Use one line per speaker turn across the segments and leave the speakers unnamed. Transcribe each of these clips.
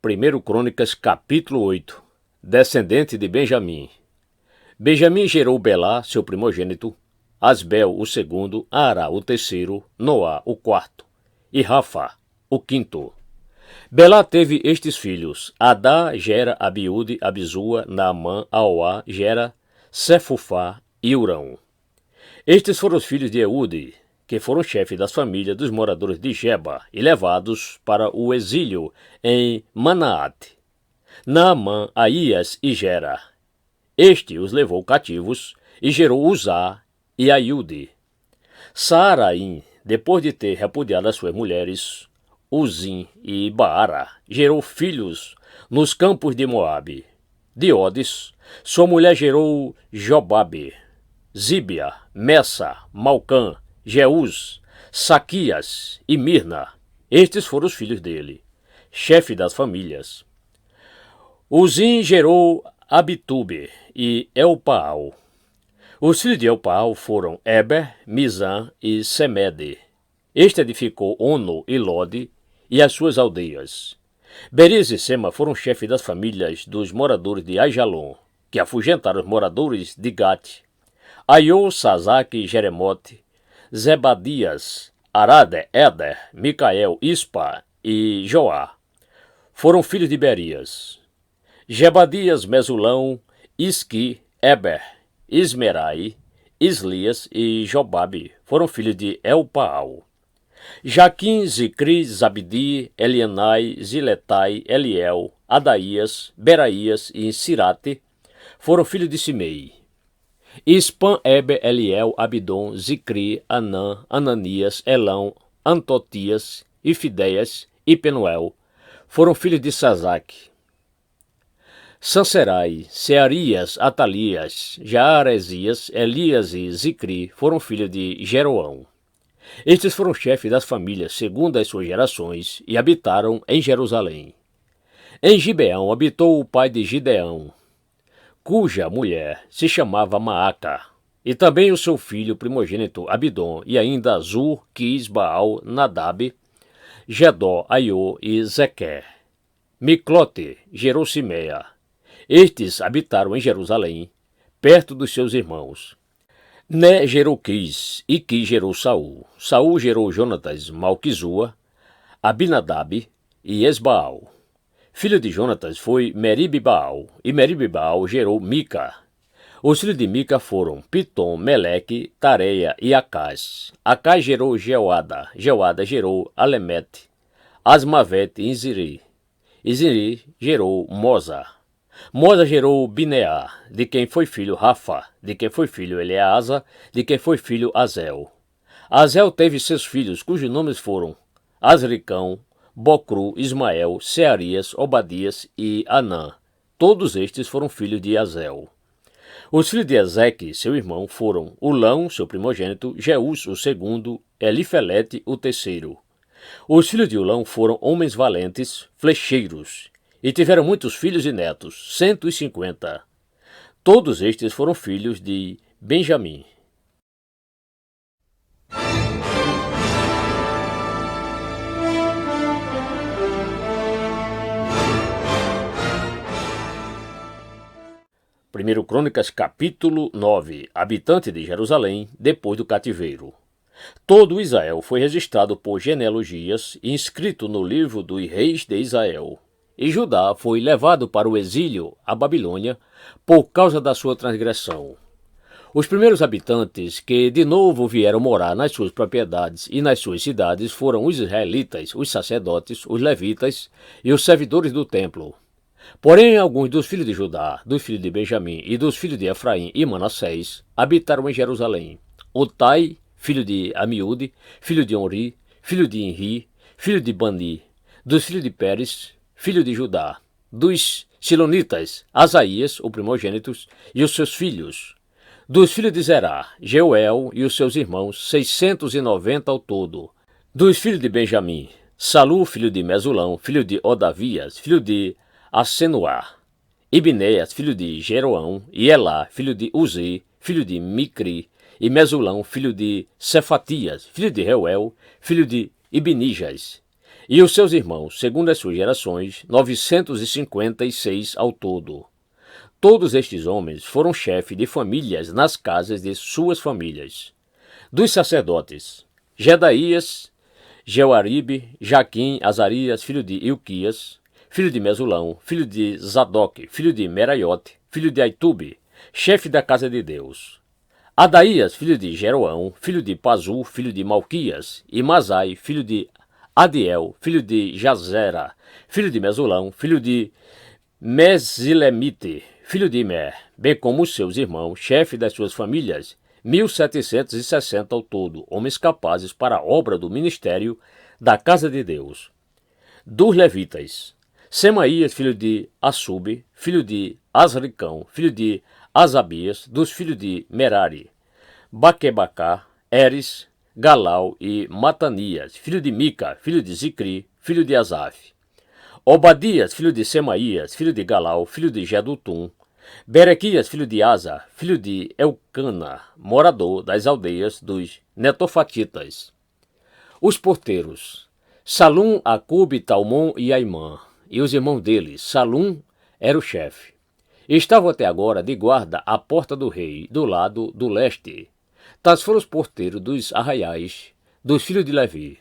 1 Crônicas, capítulo 8. Descendente de Benjamim. Benjamim gerou Belá, seu primogênito, Asbel, o segundo, Ará, o terceiro, Noá, o quarto, e Rafa, o quinto. Belá teve estes filhos: Adá gera Abiúde, Abizua, Naamã, Aoá, gera Sefufá e Urão. Estes foram os filhos de Eude, que foram chefes das famílias dos moradores de Geba e levados para o exílio em Manaate. Naamã, Aías e Gera. Este os levou cativos e gerou Uzá e Aiude. Saaraim, depois de ter repudiado as suas mulheres, Uzim e Baara, gerou filhos nos campos de Moabe. De Odes, sua mulher gerou Jobabe, Zíbia, Messa, Malcã, Jeús, Saquias e Mirna. Estes foram os filhos dele, chefe das famílias. Uzim gerou Abitube e Elpaal. Os filhos de Elpaal foram Eber, Mizã e Semede. Este edificou Ono e Lode e as suas aldeias. Beriz e Sema foram chefes das famílias dos moradores de Aijalon, que afugentaram os moradores de Gate. Aiô, Sazaque, Jeremote, Zebadias, Arade, Éder, Micael, Ispa e Joá foram filhos de Berias. Gebadias, Mesulão, Isqui, Eber, Ismerai, Islias e Jobabe foram filhos de Elpaal. Jaquim, Zicri, Zabdi, Elienai, Ziletai, Eliel, Adaías, Beraías e Sirate foram filhos de Simei. Ispan, Eber, Eliel, Abidom, Zicri, Anã, Ananias, Elão, Antotias, Ifideias e Penuel foram filhos de Sazaque. Sanserai, Searias, Atalias, Jaaresias, Elias e Zicri foram filhos de Jeroão. Estes foram chefes das famílias segundo as suas gerações e habitaram em Jerusalém. Em Gibeão habitou o pai de Gideão, cuja mulher se chamava Maaca, e também o seu filho primogênito Abidom, e ainda Azur, Quis, Baal, Nadab, Gedó, Aiô e Zequer. Miclote gerou Simeia. Estes habitaram em Jerusalém, perto dos seus irmãos. Né gerou Quis, e Quis gerou Saul. Saul gerou Jonatas, Malquizua, Abinadab e Esbaal. Filho de Jonatas foi Meribe-Baal, e Meribe-Baal gerou Mica. Os filhos de Mica foram Pitom, Meleque, Tareia e Acás. Acás gerou Jeoada, Jeoada gerou Alemete, Asmavete e Iziri. Iziri gerou Moza. Moza gerou Bineá, de quem foi filho Rafa, de quem foi filho Eleasa, de quem foi filho Azel. Azel teve 6 filhos, cujos nomes foram Asricão, Bocru, Ismael, Searias, Obadias e Anã. Todos estes foram filhos de Azel. Os filhos de Ezeque, seu irmão, foram Ulão, seu primogênito, Jeús, o segundo, Elifelete, o terceiro. Os filhos de Ulão foram homens valentes, flecheiros, e tiveram muitos filhos e netos, 150. Todos estes foram filhos de Benjamim. Primeiro Crônicas, capítulo 9. Habitante de Jerusalém, depois do cativeiro. Todo Israel foi registrado por genealogias e inscrito no livro dos reis de Israel. E Judá foi levado para o exílio, à Babilônia, por causa da sua transgressão. Os primeiros habitantes que de novo vieram morar nas suas propriedades e nas suas cidades foram os israelitas, os sacerdotes, os levitas e os servidores do templo. Porém, alguns dos filhos de Judá, dos filhos de Benjamim e dos filhos de Efraim e Manassés habitaram em Jerusalém. Otai, filho de Amiúde, filho de Onri, filho de Inri, filho de Bani, dos filhos de Pérez, filho de Judá, dos Silonitas, Asaías, o primogênito, e os seus filhos. Dos filhos de Zerá, Jeuel e os seus irmãos, 690 ao todo. Dos filhos de Benjamim, Salu, filho de Mesulão, filho de Odavias, filho de Assenuá, Ibneias, filho de Jeroão, e Elá, filho de Uzi, filho de Micri, e Mesulão, filho de Cefatias, filho de Reuel, filho de Ibnijas. E os seus irmãos, segundo as suas gerações, 956 ao todo. Todos estes homens foram chefes de famílias nas casas de suas famílias. Dos sacerdotes, Jedaías, Jeoaribe, Jaquim, Azarias, filho de Ilquias, filho de Mesulão, filho de Zadok, filho de Meraiote, filho de Aitube, chefe da casa de Deus. Adaías, filho de Jeroão, filho de Pazu, filho de Malquias, e Masai, filho de Adiel, filho de Jazera, filho de Mesulão, filho de Mesilemite, filho de Imer, bem como os seus irmãos, chefe das suas famílias, 1760 ao todo, homens capazes para a obra do ministério da casa de Deus. Dos levitas, Semaías, filho de Assube, filho de Azricão, filho de Asabias, dos filhos de Merari, Baquebacá, Eres, Galau e Matanias, filho de Mica, filho de Zicri, filho de Asaf. Obadias, filho de Semaías, filho de Galau, filho de Gedutum. Berequias, filho de Asa, filho de Elcana, morador das aldeias dos Netofatitas. Os porteiros, Salum, Acube, Talmon e Aimã, e os irmãos deles, Salum era o chefe. Estavam até agora de guarda à porta do rei, do lado do leste. Tais foram os porteiros dos arraiais, dos filhos de Levi.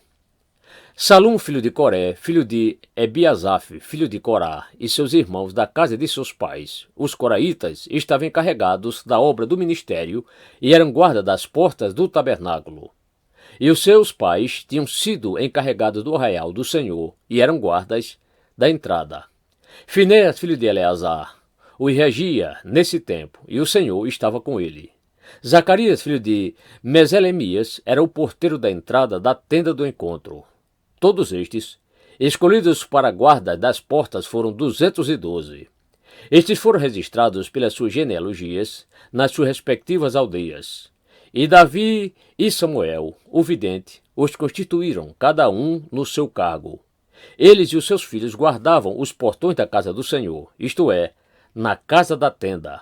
Salum, filho de Coré, filho de Ebiasaf, filho de Corá, e seus irmãos da casa de seus pais, os coraitas, estavam encarregados da obra do ministério e eram guarda das portas do tabernáculo. E os seus pais tinham sido encarregados do arraial do Senhor e eram guardas da entrada. Finéas, filho de Eleazar, o regia nesse tempo, e o Senhor estava com ele. Zacarias, filho de Meselemias, era o porteiro da entrada da tenda do encontro. Todos estes, escolhidos para a guarda das portas, foram 212. Estes foram registrados pelas suas genealogias nas suas respectivas aldeias. E Davi e Samuel, o vidente, os constituíram, cada um no seu cargo. Eles e os seus filhos guardavam os portões da casa do Senhor, isto é, na casa da tenda.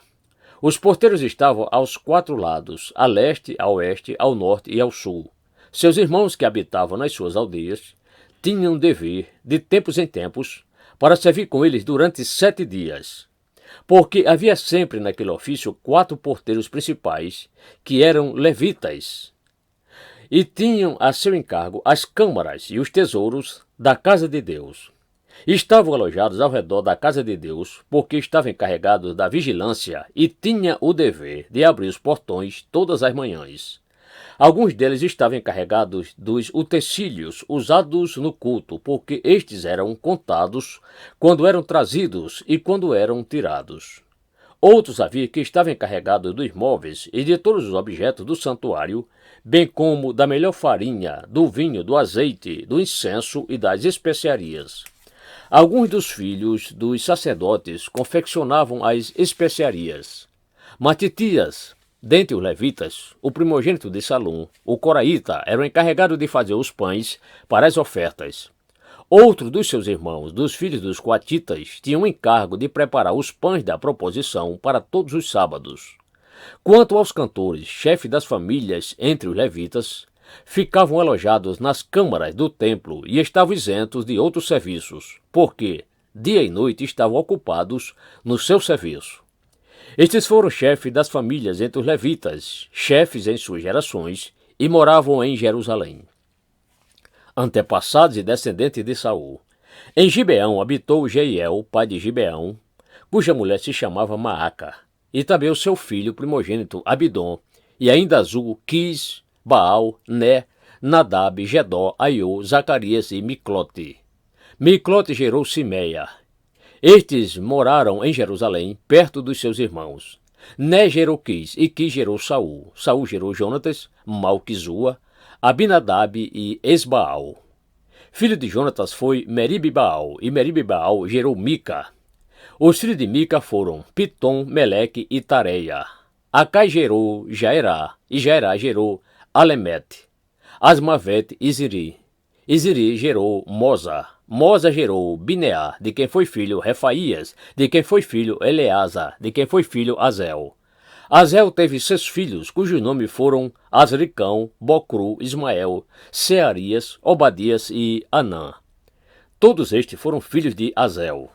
Os porteiros estavam aos 4 lados, a leste, a oeste, ao norte e ao sul. Seus irmãos que habitavam nas suas aldeias tinham dever, de tempos em tempos, para servir com eles durante 7 dias. Porque havia sempre naquele ofício 4 porteiros principais, que eram levitas, e tinham a seu encargo as câmaras e os tesouros da casa de Deus. Estavam alojados ao redor da casa de Deus, porque estavam encarregados da vigilância e tinham o dever de abrir os portões todas as manhãs. Alguns deles estavam encarregados dos utensílios usados no culto, porque estes eram contados quando eram trazidos e quando eram tirados. Outros havia que estavam encarregados dos móveis e de todos os objetos do santuário, bem como da melhor farinha, do vinho, do azeite, do incenso e das especiarias. Alguns dos filhos dos sacerdotes confeccionavam as especiarias. Matitias, dentre os levitas, o primogênito de Salum, o coraíta, era o encarregado de fazer os pães para as ofertas. Outros dos seus irmãos, dos filhos dos coatitas, tinham o encargo de preparar os pães da proposição para todos os sábados. Quanto aos cantores, chefes das famílias entre os levitas, ficavam alojados nas câmaras do templo e estavam isentos de outros serviços, porque, dia e noite, estavam ocupados no seu serviço. Estes foram chefes das famílias entre os levitas, chefes em suas gerações, e moravam em Jerusalém. Antepassados e descendentes de Saul. Em Gibeão habitou Jeiel, pai de Gibeão, cuja mulher se chamava Maaca, e também o seu filho primogênito Abidom, e ainda Azul, Quis, Baal, Né, Nadab, Gedó, Aiô, Zacarias e Miclote. Miclote gerou Simeia. Estes moraram em Jerusalém, perto dos seus irmãos. Né gerou Quis, e Quis gerou Saul. Saul gerou Jonatas, Malquizua, Abinadab e Esbaal. Filho de Jonatas foi Meribe-Baal, e Meribe-Baal gerou Mica. Os filhos de Mica foram Pitom, Meleque e Tareia. Acai gerou Jaerá, e Jaerá gerou Alemete. Asmavete e Ziri. E Ziri gerou Moza. Moza gerou Bineá, de quem foi filho Refaías, de quem foi filho Eleasa, de quem foi filho Azel. Azel teve 6 filhos, cujos nomes foram Azricão, Bocru, Ismael, Searias, Obadias e Anã. Todos estes foram filhos de Azel.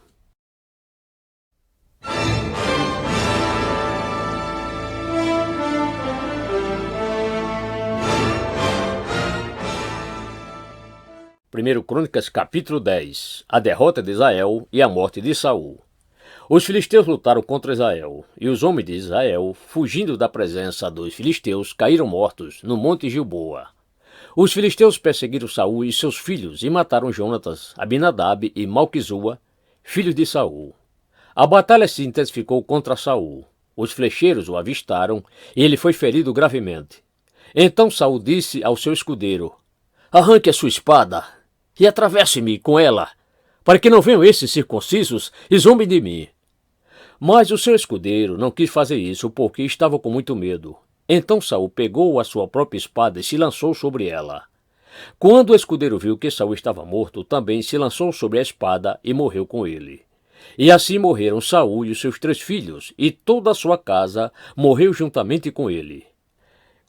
Primeiro Crônicas, capítulo 10. A derrota de Israel e a morte de Saul. Os filisteus lutaram contra Israel, e os homens de Israel, fugindo da presença dos filisteus, caíram mortos no monte Gilboa. Os filisteus perseguiram Saul e seus filhos e mataram Jonatas, Abinadab e Malquizua, filhos de Saul. A batalha se intensificou contra Saul. Os flecheiros o avistaram e ele foi ferido gravemente. Então Saul disse ao seu escudeiro: "Arranque a sua espada e atravesse-me com ela, para que não venham esses circuncisos e zombem de mim." Mas o seu escudeiro não quis fazer isso porque estava com muito medo. Então Saul pegou a sua própria espada e se lançou sobre ela. Quando o escudeiro viu que Saul estava morto, também se lançou sobre a espada e morreu com ele. E assim morreram Saul e os seus 3 filhos, e toda a sua casa morreu juntamente com ele.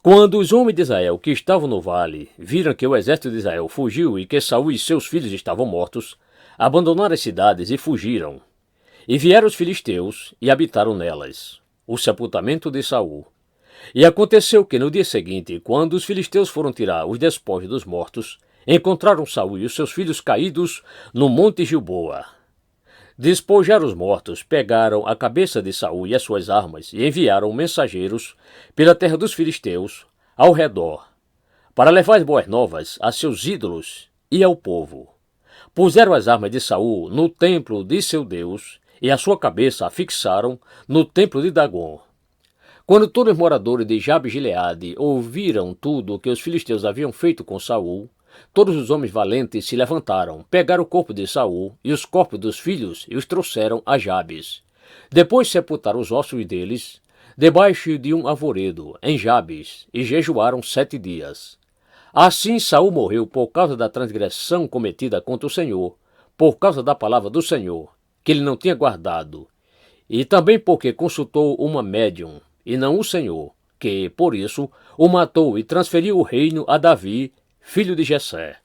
Quando os homens de Israel que estavam no vale viram que o exército de Israel fugiu e que Saul e seus filhos estavam mortos, abandonaram as cidades e fugiram. E vieram os filisteus e habitaram nelas. O sepultamento de Saul. E aconteceu que no dia seguinte, quando os filisteus foram tirar os despojos dos mortos, encontraram Saul e os seus filhos caídos no monte Gilboa. Despojaram os mortos, pegaram a cabeça de Saul e as suas armas e enviaram mensageiros pela terra dos filisteus ao redor, para levar as boas novas a seus ídolos e ao povo. Puseram as armas de Saul no templo de seu Deus e a sua cabeça a fixaram no templo de Dagon. Quando todos os moradores de Jabe-Gileade ouviram tudo o que os filisteus haviam feito com Saul, todos os homens valentes se levantaram, pegaram o corpo de Saul e os corpos dos filhos e os trouxeram a Jabes. Depois sepultaram os ossos deles debaixo de um arvoredo em Jabes e jejuaram 7 dias. Assim Saul morreu por causa da transgressão cometida contra o Senhor, por causa da palavra do Senhor, que ele não tinha guardado, e também porque consultou uma médium, e não o Senhor, que, por isso, o matou e transferiu o reino a Davi, filho de Jessé.